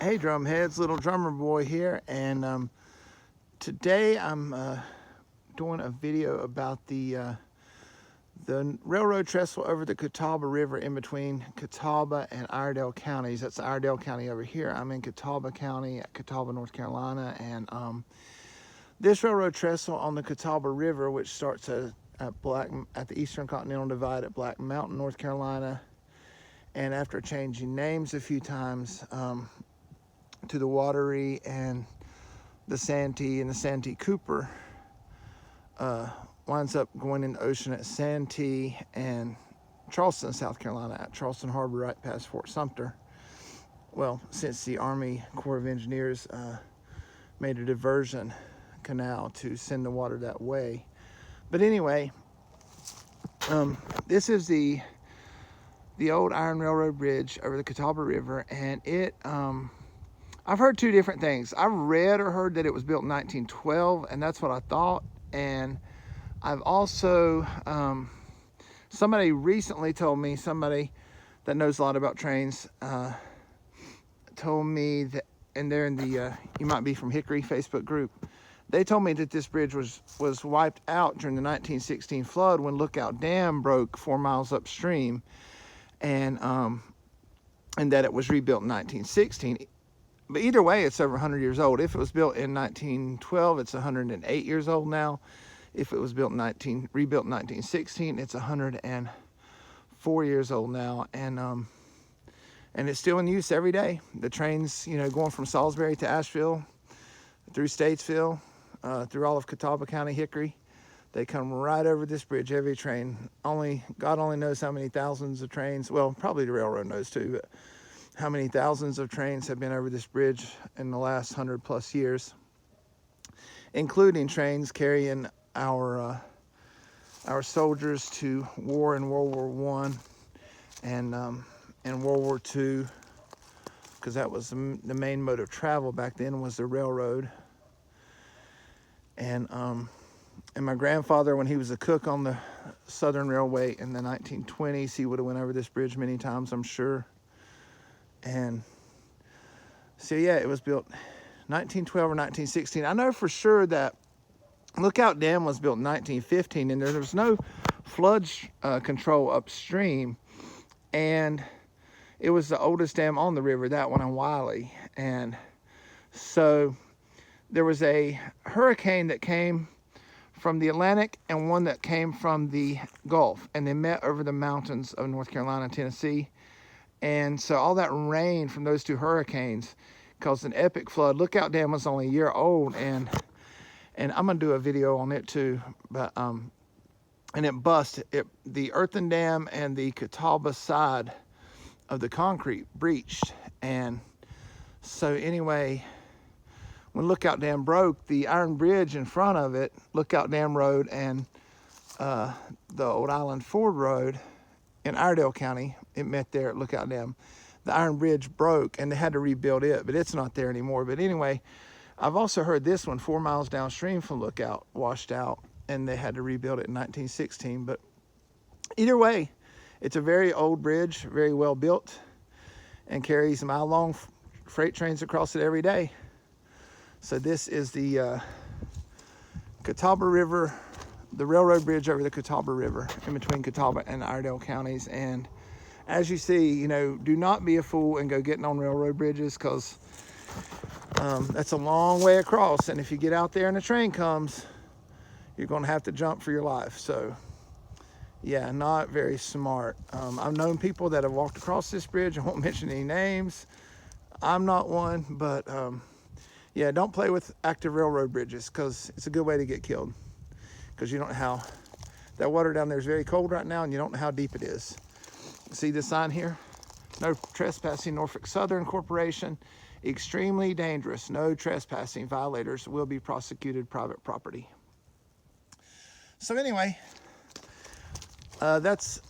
Hey drumheads, little drummer boy here, and today I'm doing a video about the railroad trestle over the Catawba River in between Catawba and Iredell counties. That's Iredell County over here. I'm in Catawba County, Catawba, North Carolina, and this railroad trestle on the Catawba River, which starts at the Eastern Continental Divide at Black Mountain, North Carolina, and after changing names a few times to the Watery and the Santee and the Santee Cooper, winds up going in the ocean at Santee and Charleston, South Carolina, at Charleston Harbor, right past Fort Sumter. Well, since the Army Corps of Engineers made a diversion canal to send the water that way. But anyway, this is the old Iron Railroad Bridge over the Catawba River, and it I've heard two different things. I've read or heard that it was built in 1912, and that's what I thought. And I've also, somebody recently told me, somebody that knows a lot about trains, told me that, and they're in the, you might be from Hickory Facebook group, they told me that this bridge was wiped out during the 1916 flood when Lookout Dam broke 4 miles upstream, and that it was rebuilt in 1916. But either way, it's over 100 years old. If it was built in 1912, it's 108 years old now. If it was built rebuilt in 1916, it's 104 years old now, and it's still in use every day. The trains, going from Salisbury to Asheville, through Statesville, through all of Catawba County, Hickory, they come right over this bridge. Every train, God only knows how many thousands of trains. Well, probably the railroad knows too, but how many thousands of trains have been over this bridge in the last 100+ years, including trains carrying our soldiers to war in World War I and World War II, because that was the main mode of travel back then, was the railroad. And my grandfather, when he was a cook on the Southern Railway in the 1920s, he would have went over this bridge many times, I'm sure. And so yeah, it was built 1912 or 1916. I know for sure that Lookout Dam was built in 1915, and there was no flood control upstream, and it was the oldest dam on the river, that one on Wiley. And so there was a hurricane that came from the Atlantic and one that came from the Gulf, and they met over the mountains of North Carolina and Tennessee. And so all that rain from those two hurricanes caused an epic flood. Lookout Dam was only a year old, and I'm gonna do a video on it too. But and it bust. The earthen dam and the Catawba side of the concrete breached. And so anyway, when Lookout Dam broke, the iron bridge in front of it, Lookout Dam Road and the Old Island Ford Road in Iredell County, it met there at Lookout Dam. The iron bridge broke and they had to rebuild it, but it's not there anymore. But anyway, I've also heard this one 4 miles downstream from Lookout washed out, and they had to rebuild it in 1916. But either way, it's a very old bridge, very well built, and carries mile-long freight trains across it every day. So this is the Catawba River, the railroad bridge over the Catawba River in between Catawba and Iredell counties. And as you see, do not be a fool and go getting on railroad bridges, because that's a long way across. And if you get out there and a train comes, you're going to have to jump for your life. So yeah, not very smart. I've known people that have walked across this bridge. I won't mention any names. I'm not one, but yeah, don't play with active railroad bridges, because it's a good way to get killed. Because you don't know how, that water down there is very cold right now, and you don't know how deep it is. See this sign here? No trespassing, Norfolk Southern Corporation. Extremely dangerous. No trespassing. Violators will be prosecuted private property. So anyway, that's